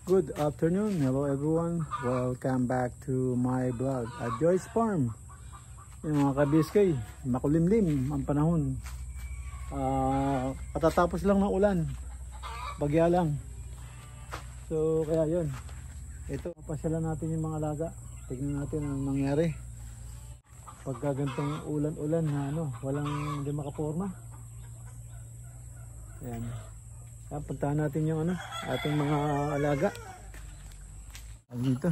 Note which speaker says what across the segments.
Speaker 1: Good afternoon, hello everyone. Welcome back to my vlog at Joyce Farm. Yung mga kabiskay, makulimlim ang panahon. Patatapos lang ng ulan, bagya lang. So kaya yun, ito pasyalan natin yung mga alaga. Tignan natin ang nangyari pagka ganitong ulan-ulan na walang hindi makaporma. Ayan. Puntahan natin yung ating mga alaga. Dito.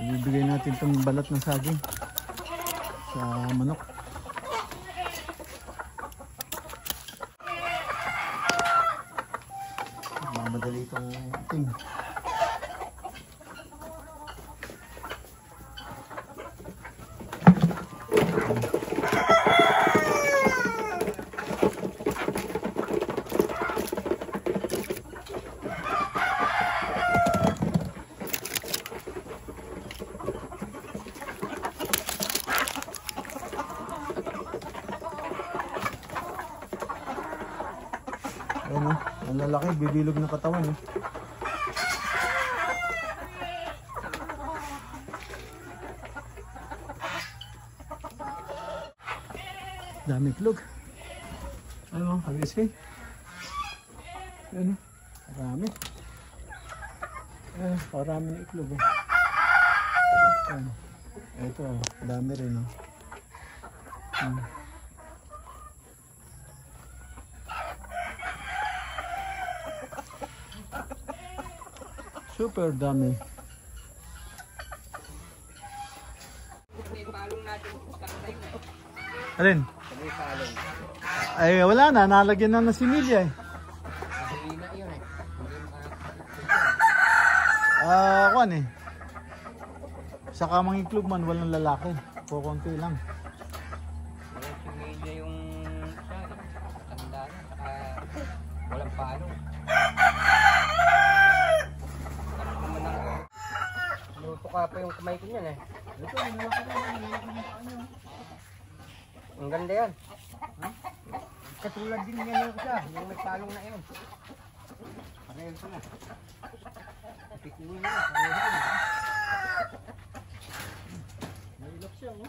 Speaker 1: Ibibigay natin itong balat ng saging sa manok. Mamadali itong itim. Ayan o, ang lalaki, bibilog na katawan eh. Dami itlog. Ano, kabiskay? Ayan o, marami. Ayan, marami na itlog eh. Ayan, ito o, dami rin o. Super dami. Alin? Ay wala na, nalagyan na ng similya eh. Kuwan eh. Sa kamang iklog man, walang lalaki. Kukunti lang.
Speaker 2: Similya yung tanda na, walang palo. Luto pa yung kamay ko niyan eh.
Speaker 1: Ito, nalaki na yan.
Speaker 2: Ang ganda yan. Katulad din yan yung isa, yung may palong na yun. Parehel ko na. Pikunin na, parehel ko na.
Speaker 1: May ilok siya, oh.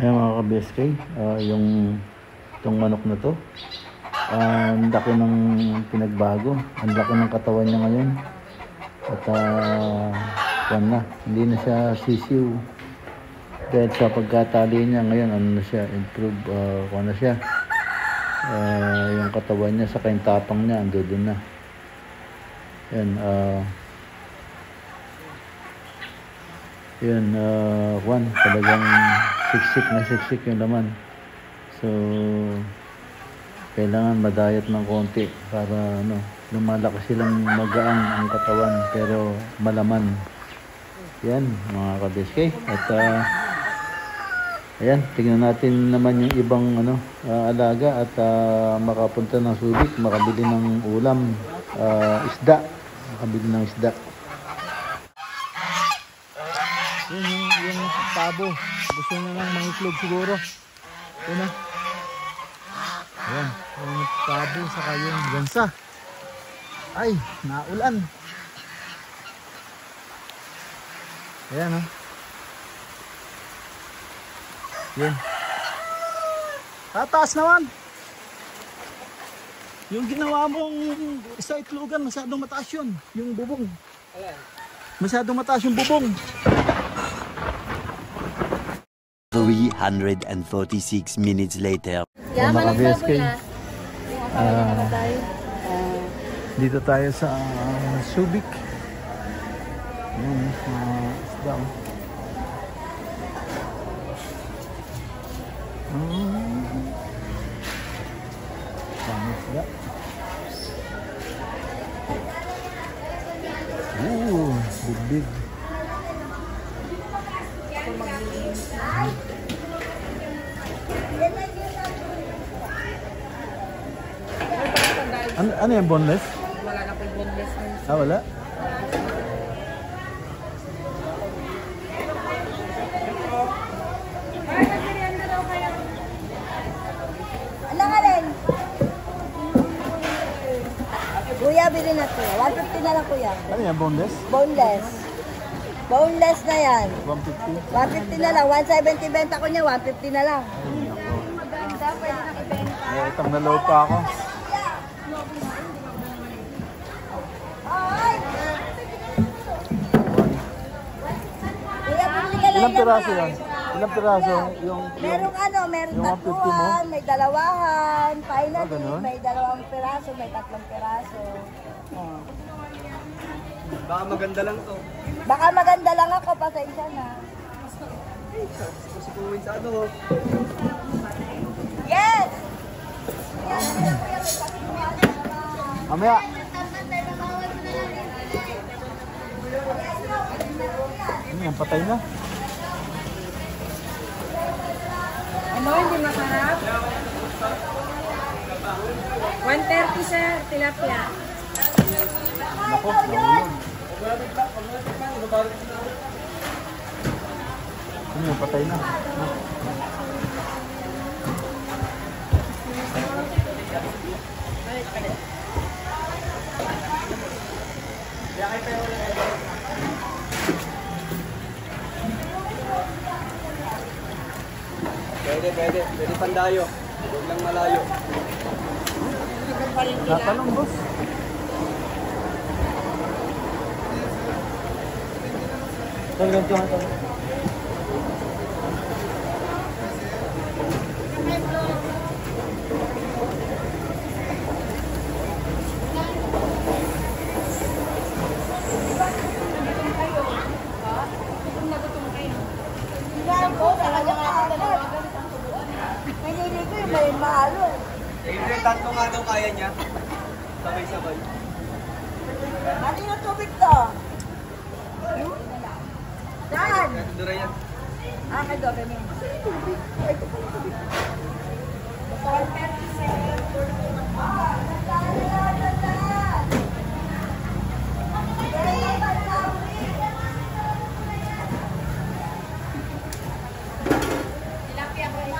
Speaker 1: Ayan mga ka-BSK, itong manok na to, ang laki ng pinagbago, ang laki ng katawan niya ngayon at hindi na siya sisiw dahil sa pagkatali niya ngayon, na siya, improve, na siya, yung katawan niya sa yung tapang niya, ando dun na. Yan, talagang siksik yung laman. So kailangan madayat ng konti para lumalaki silang magaang ang katawan pero malaman. Yan mga ka-BSK. At ayan, tingnan natin naman yung ibang alaga at makapunta ng Subic, makabili ng ulam, isda, makabili ng isda. Yung tabo, gusto nyo ng mangiklog siguro. Ayan yung tabo saka yung gansa. Ay, naulan. Ayan o. Yan. Tataas naman. Yung ginawa mong isa itlogan, masyadong mataas yun. Yung bubong. Masyadong mataas yung bubong.
Speaker 3: 346 minutes later.
Speaker 1: Mga BSK, dito tayo sa Subic. Ayan, isda. Isda. Big. Ano yung boneless?
Speaker 2: Wala na po yung boneless.
Speaker 1: Wala?
Speaker 4: pabili na to. 150 na lang kuya.
Speaker 1: Ano yan, boneless?
Speaker 4: Boneless. Boneless na yan.
Speaker 1: 150.
Speaker 4: 150 na lang. 170 benta ko niya, 150 na lang.
Speaker 1: Ay, nako.
Speaker 4: Maganda, pwede na ibenta.
Speaker 1: Eh, itong nalow pa ako.
Speaker 4: Kuya, bumili ka lang
Speaker 1: Ilang
Speaker 4: yan,
Speaker 1: piraso
Speaker 4: ha?
Speaker 1: yan? Ilang piraso? Yung
Speaker 4: Merong ano, merong
Speaker 1: yung 150 mo?
Speaker 4: tatluhan, may dalawahan,
Speaker 1: Ah,
Speaker 4: finally,
Speaker 1: ganun?
Speaker 4: may 2 piraso, may 3 piraso. Oh.
Speaker 2: Baka maganda lang to.
Speaker 4: Baka maganda lang ako, pasensya na.
Speaker 2: Kasi kuwin sa ano.
Speaker 4: Yes!
Speaker 1: Mamaya. Ano yan, patay na?
Speaker 5: Ano, hindi masarap? 130 sir, tilapia.
Speaker 1: Nako, nahulog. Ano yan, patay na?
Speaker 2: Pwede pandayo. Huwag lang malayo.
Speaker 1: Tatalong, boss. Ganito nga ito.
Speaker 4: Pinili ko yung may mahalo.
Speaker 2: Eh, tatlo nga daw kaya niya. Sabay-sabay.
Speaker 4: Mati na tubig to. Saan?
Speaker 2: Dura yan.
Speaker 4: Ah, kay Dore mo.
Speaker 5: Tilapia, 100,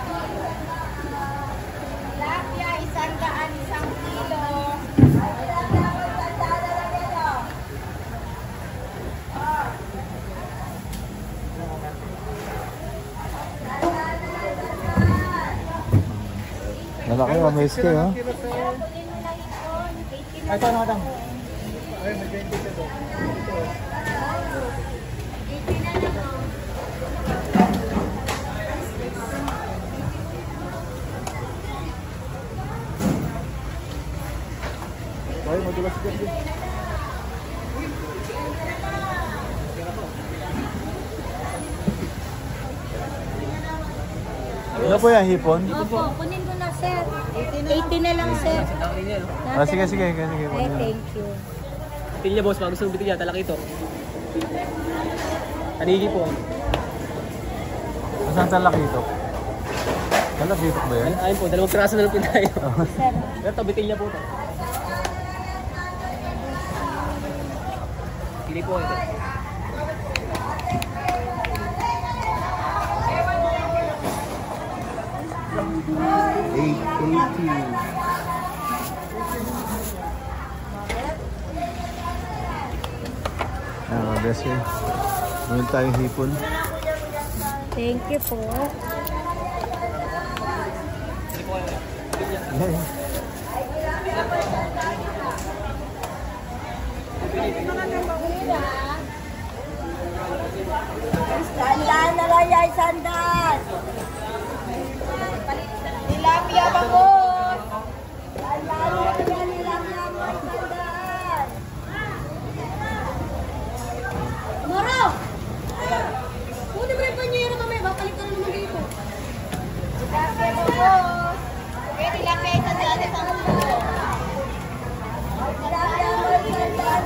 Speaker 5: 1 kilo.
Speaker 1: Malaki ang MSK, ha?
Speaker 2: Ay, ito, ano,
Speaker 1: Ay, madulas ka din. Ano po yan, hipon?
Speaker 5: Opo, kunin ko na sir. 80 na lang sir.
Speaker 1: Ah, sige, sige. Sige,
Speaker 5: Ay, thank you.
Speaker 2: Bitin niya, boss. Gusto bitin niya. Talaki ito. Kanigi po.
Speaker 1: Saan talaki ito? Talaki ito ba yan?
Speaker 2: Ayun po, 2 piraso na lang po tayo.
Speaker 5: Sir.
Speaker 2: Pero ito, bitin niya po ito. Pili po ito.
Speaker 1: Ah, best way. Mayroon tayong hipon.
Speaker 5: Thank you po.
Speaker 1: Yeah.
Speaker 4: Sandaan na lang yan, sandaan. Tilapia ba po? Sandaan na lang yan, tilapia mo, sandaan.
Speaker 5: Moro! Kunin mo yung panyero mamaya, babalik ka na naman dito.
Speaker 4: Tilapia mo po.
Speaker 5: Okay, tilapia isa sila sa mundo.
Speaker 4: Tilapia mo, sandaan.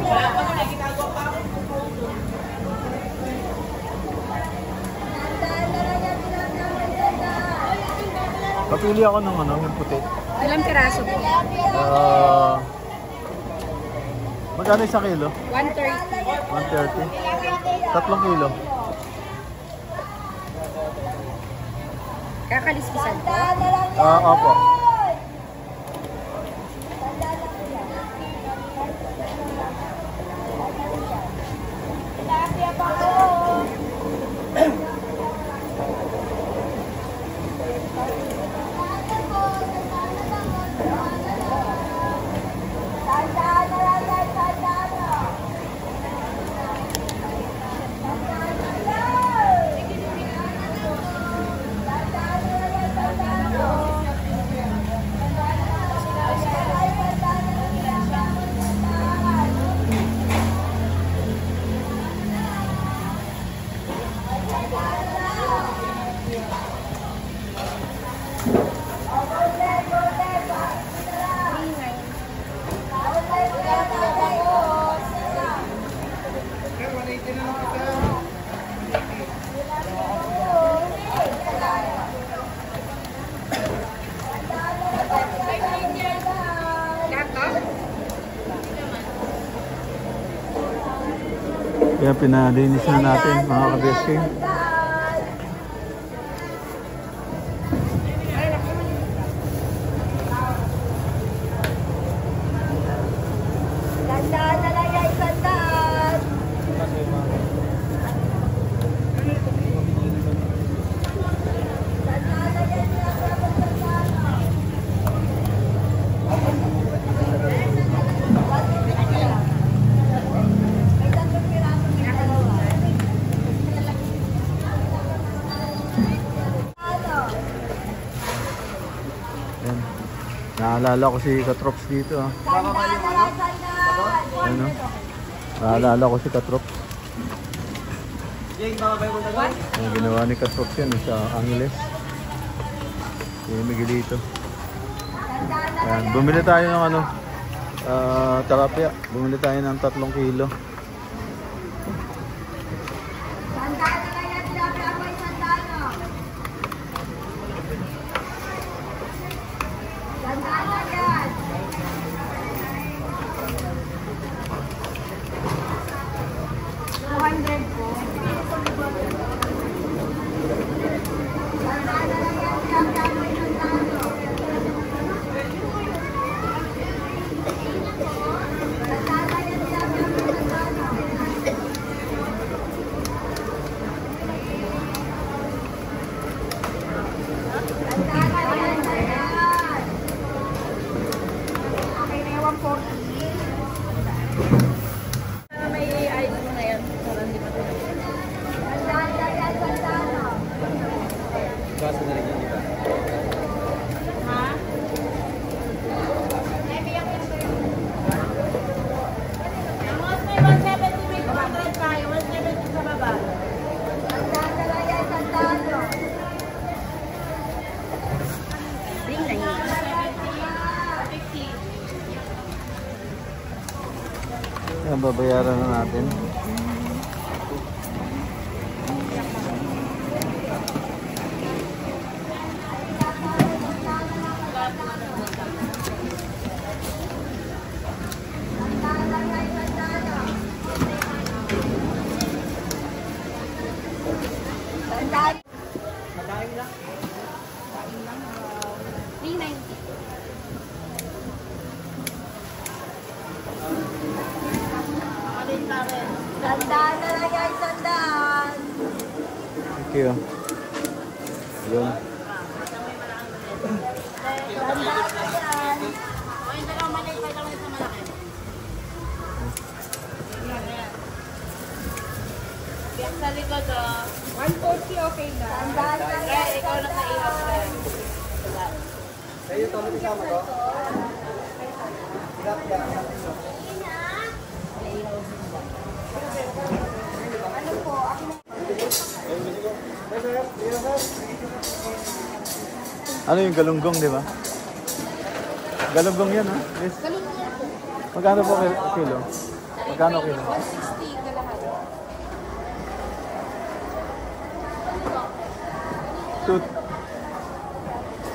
Speaker 4: Sandaan na lang yan, tilapia mo, sandaan.
Speaker 1: Papili ako ng ano, yung puti.
Speaker 5: Ilang piraso po?
Speaker 1: Magkano 1 kilo?
Speaker 5: 130.
Speaker 1: 130. 3 kilo.
Speaker 5: Kakaliskisan po.
Speaker 4: Sandaan na lang yan.
Speaker 1: Opo.
Speaker 4: Sandaan na lang yan.
Speaker 1: Kaya pinalinis na natin mga kabesking.
Speaker 4: Sandaan na lang yan, sandaan. Sandaan na yan,
Speaker 1: Yan. Naalala ko si Katrops dito. Ah.
Speaker 4: sandaan na lang, sandaan.
Speaker 1: Ano? Naalala ko si Katrops. Ang ginawa ni Katrops yan sa Angeles. Si Miguelito. Ayan. Bumili tayo ng ano, tilapia. Bumili tayo ng 3 kilo.
Speaker 4: Sandaan na lang yan, tilapia ko, sandaan na. Sandaan na yan.
Speaker 1: Ayan, babayaran na natin.
Speaker 4: Sandaan na lang yan, sandaan.
Speaker 1: Thank you. Yun.
Speaker 4: Sandaan na yan.
Speaker 5: Sa likod, 140 okay na.
Speaker 4: Sandaan na yan,
Speaker 5: Ikaw na kaihap ka.
Speaker 2: Sa'yo ito, mag-isama ko.
Speaker 1: Ano yung galunggong, di ba? Galunggong yan, ha? Yes.
Speaker 5: Galunggong po.
Speaker 1: Magkano po kilo? Magkano kilo?
Speaker 5: 160 kalahati.
Speaker 1: Tut.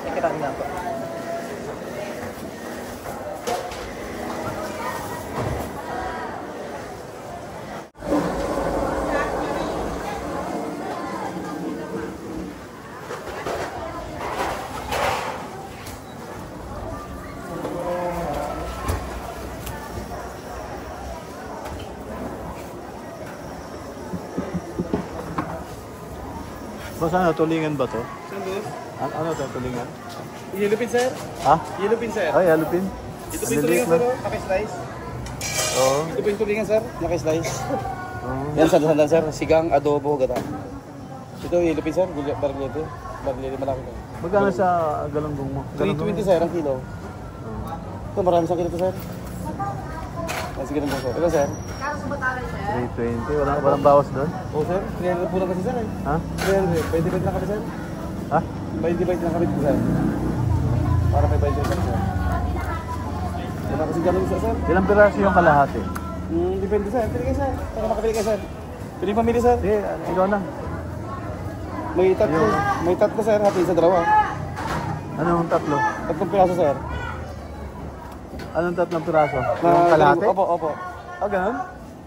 Speaker 2: Ikitaan na po.
Speaker 1: Boss, ano? Tulingan ba to?
Speaker 2: Saan boss?
Speaker 1: Ano to? Tulingan?
Speaker 2: Yellow pin, sir.
Speaker 1: Ha?
Speaker 2: Yellow pin, sir.
Speaker 1: Ay, alupin.
Speaker 2: Ito po yung
Speaker 1: Maliliit
Speaker 2: tulingan, sir.
Speaker 1: lang.
Speaker 2: oh. Naka-slice.
Speaker 1: Oo.
Speaker 2: Ito po yung tulingan, sir. Naka-slice.
Speaker 1: Oo.
Speaker 2: Yan, sandal, sir. Sigang, adobo, gata. Ito, yellow pin, sir. Barlete. Barlete, malaki na.
Speaker 1: Magkano sa galunggong mo?
Speaker 2: 320, sir, ang kilo. Ito, marami sa kilo to, sir. Ah, sige lang po, sir. Ito, sir.
Speaker 1: 320. Walang bawas doon?
Speaker 2: Oo, sir. 300 po lang kasi, sir.
Speaker 1: Ha?
Speaker 2: 300. Pwede lang kami, sir.
Speaker 1: Ha?
Speaker 2: Pwede lang kami, sir. Para may pwede lang, sir. Wala kasi ganun, sir.
Speaker 1: Ilang piraso yung kalahati?
Speaker 2: Depende, sir. Pili kayo, sir. Para makapili kayo, sir. Pili pamili, sir.
Speaker 1: Sige, ikaw na.
Speaker 2: May tatlo, sir. Hati sa dalawa.
Speaker 1: Anong tatlo?
Speaker 2: 3 piraso, sir.
Speaker 1: Anong 3 piraso? Yung kalahati?
Speaker 2: Opo, opo.
Speaker 1: Ah, ganun?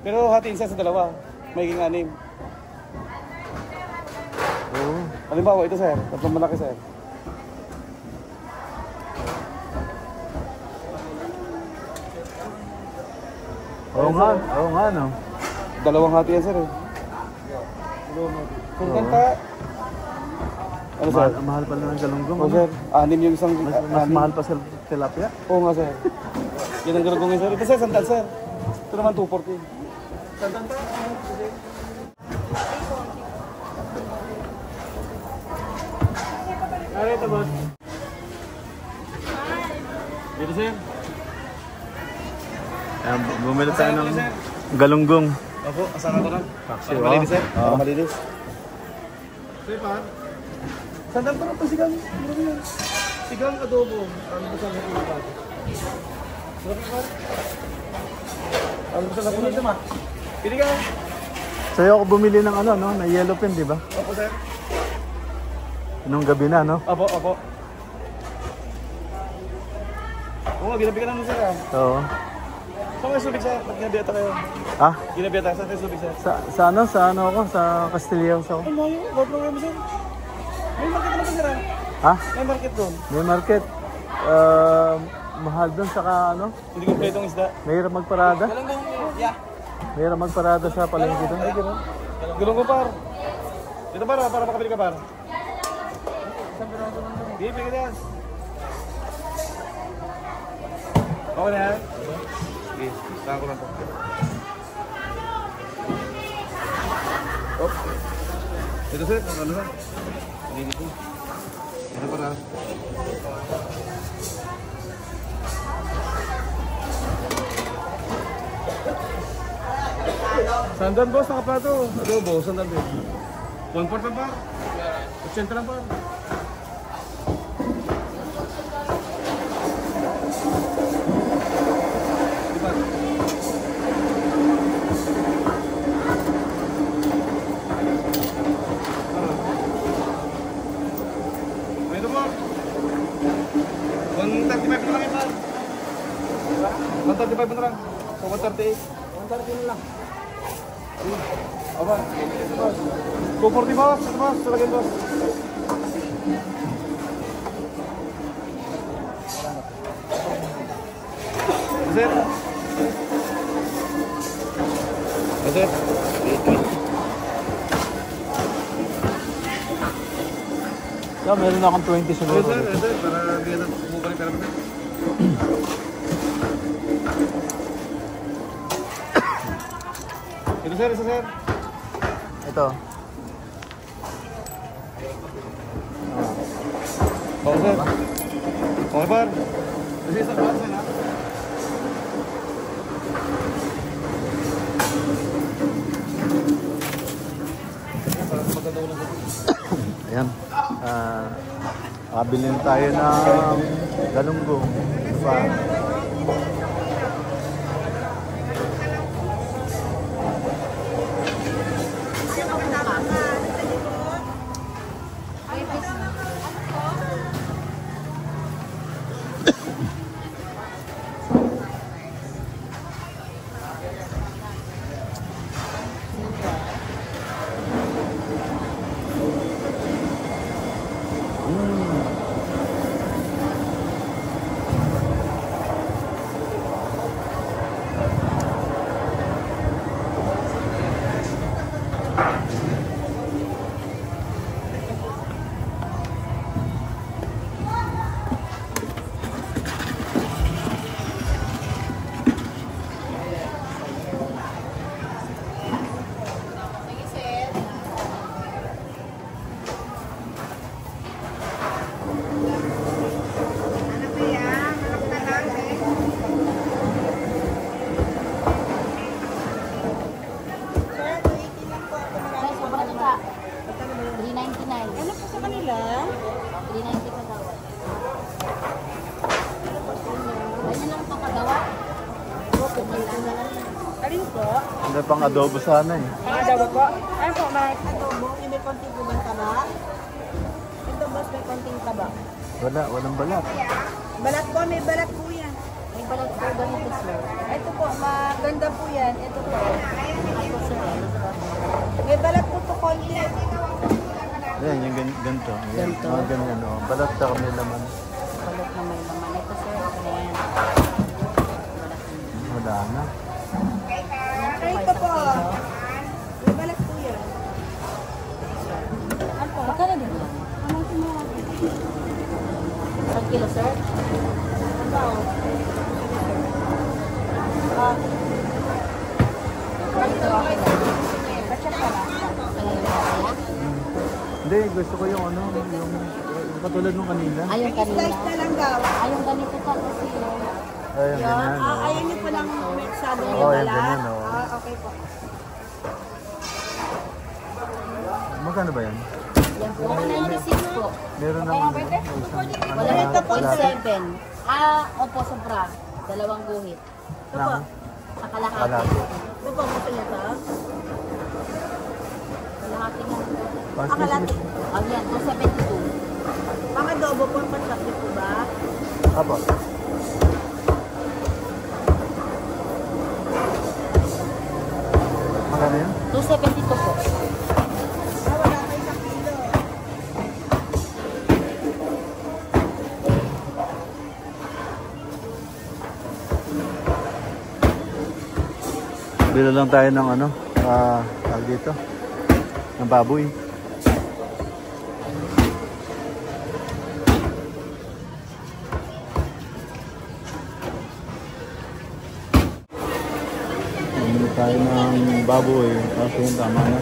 Speaker 2: Pero hatiin siya sa dalawa.
Speaker 6: magiging 6.
Speaker 1: Oo.
Speaker 6: Halimbawa, ito sir, tatlong malaki sir.
Speaker 1: Oo nga no.
Speaker 6: Dalawang hati yan sir eh. Kung kanta, ano sir?
Speaker 1: Mahal pala ng galunggong.
Speaker 6: Oo sir, 6 yung isang,
Speaker 1: Mas mahal pa sa tilapia.
Speaker 6: Oo nga sir. Yan ang galunggong sir. Ito sir, sandal sir. Ito naman 240. Sandal sir. Ano ito boss? Dito sir.
Speaker 1: Ayan, bumili tayo ng galunggong.
Speaker 6: Opo, asahan ko lang.
Speaker 1: Paksi,
Speaker 6: Para malinis sir.
Speaker 1: Oo.
Speaker 6: Para malinis. Sir pa. Sandal pa lang pa sigang. Ano yan? Sigang adobo. Ano ba sa mga iba? Sarap pa. Ano ba sa mga iba? Pili ka.
Speaker 1: Sa'yo ako bumili ng ano, no? Na yellow pen, di ba?
Speaker 6: Opo sir.
Speaker 1: Nung gabi na, no?
Speaker 6: Opo, opo. Oo, ginabi ka naman sir ah.
Speaker 1: Oo.
Speaker 6: Saan kayo subig sir? Ba't ginabiyata kayo?
Speaker 1: Ah,
Speaker 6: Ginabiyata, saan kayo subig sir?
Speaker 1: sa ano ako? Sa Castilleos ako.
Speaker 6: Ay, mayo. Huwag mo kayo sir. May market naman sir ah.
Speaker 1: Ha?
Speaker 6: May market doon.
Speaker 1: May market. Mahal doon, saka ano?
Speaker 6: Hindi kompletong isda.
Speaker 1: Mahirap magparada.
Speaker 6: Galunggong, yeah.
Speaker 1: Mahirap magparada sa palengke doon.
Speaker 6: Ay, gano'n. Galunggong par. Dito para makabili ka par. Bibili ka dyan. Okay na yan? Sige, saan ko lang to. Oh. Ito sir, ano na? Hindi ko. Ano para? Sandan boss, nakaplato. Adobo, sandan din. 1/4 lang par. 80 lang par. Diba? Ito po. 135 na lang yan par. 135 na lang. So 138. 130 na lang. Aba, 240 boss, ito boss, talagyan boss. Sir. Sir.
Speaker 1: Yeah, meron akong 20 siguro.
Speaker 6: Sir, para bigyan ng bumukali pera mo. Ito sir, sir.
Speaker 1: Ito.
Speaker 6: Oo sir. Okay par. Kasi isang box na.
Speaker 1: Ayan. Kabili na tayo ng galunggong. Ito pa.
Speaker 4: Alin po?
Speaker 1: Hindi pang adobo sana eh.
Speaker 4: Ang adobo po? Ano po, may adobo, may konting po ng taba. Ito boss, may konting taba.
Speaker 1: Walang balat.
Speaker 4: Balat po, may balat po yan. May balat po, ganito sir. Ito po, maganda po yan. Ito po. Ito sir. May balat po to konti.
Speaker 1: Ayan, yung ganito. Ayan,
Speaker 4: Ganito?
Speaker 1: mga ganyan, oh. Balat na kami naman.
Speaker 4: Balat na may laman. Ito sir, okay na yan.
Speaker 1: Wala na.
Speaker 4: Ito po. May balat po yan. Ano po? Magkano din yan? Isang kilo sir? Ano ba o? Ito okay na. Batchat pala. Ano yung kaya?
Speaker 1: Hindi, gusto ko yung ano, yung katulad nung kanina.
Speaker 4: Ayong kanina. Slice na lang daw. Ayong ganito pa kasi yun.
Speaker 1: Ayun, ganyan. oh.
Speaker 4: Ayaw niyo po lang masyado
Speaker 1: Oo,
Speaker 4: yung
Speaker 1: yan,
Speaker 4: balat.
Speaker 1: ganyan, oh.
Speaker 4: Okay po.
Speaker 1: Magkano ba yan?
Speaker 4: Yan po. 96 po.
Speaker 1: Meron naman.
Speaker 4: Wala ito po 7. Opo, sobra. Dalawang guhit. Ito po. Sa kalahati.
Speaker 1: Kalahati.
Speaker 4: Ito po, gusto niyo ito? Kalahati nga.
Speaker 1: Pas-
Speaker 4: Kalahati. Yan, 272. Pang adobo po, pansapit po ba?
Speaker 1: Apo. Magkano yan?
Speaker 4: 272 po. Wala kayo sa kilo.
Speaker 1: Bilo lang tayo ng ano, tawag dito, ng baboy. Bumili tayo ng baboy, kasi yung tama na.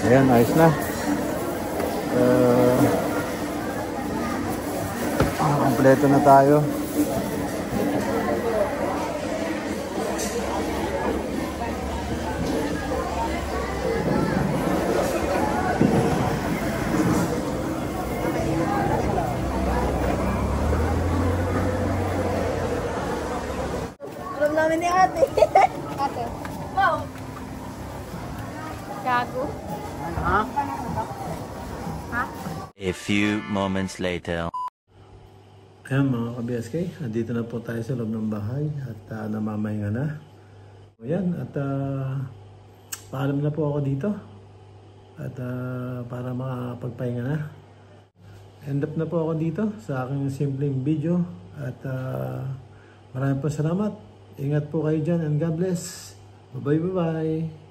Speaker 1: Ayan, ayos na. Kompleto na tayo.
Speaker 4: Alam namin ni ate. Ate. Wow. Gago.
Speaker 3: A few moments later.
Speaker 1: Ayan mga ka-BSK, andito na po tayo sa loob ng bahay at namamahinga na. Ayan, at paalam na po ako dito at para makapagpahinga na. End up na po ako dito sa aking simpleng video at maraming po salamat. Ingat po kayo dyan and God bless. Bye-bye.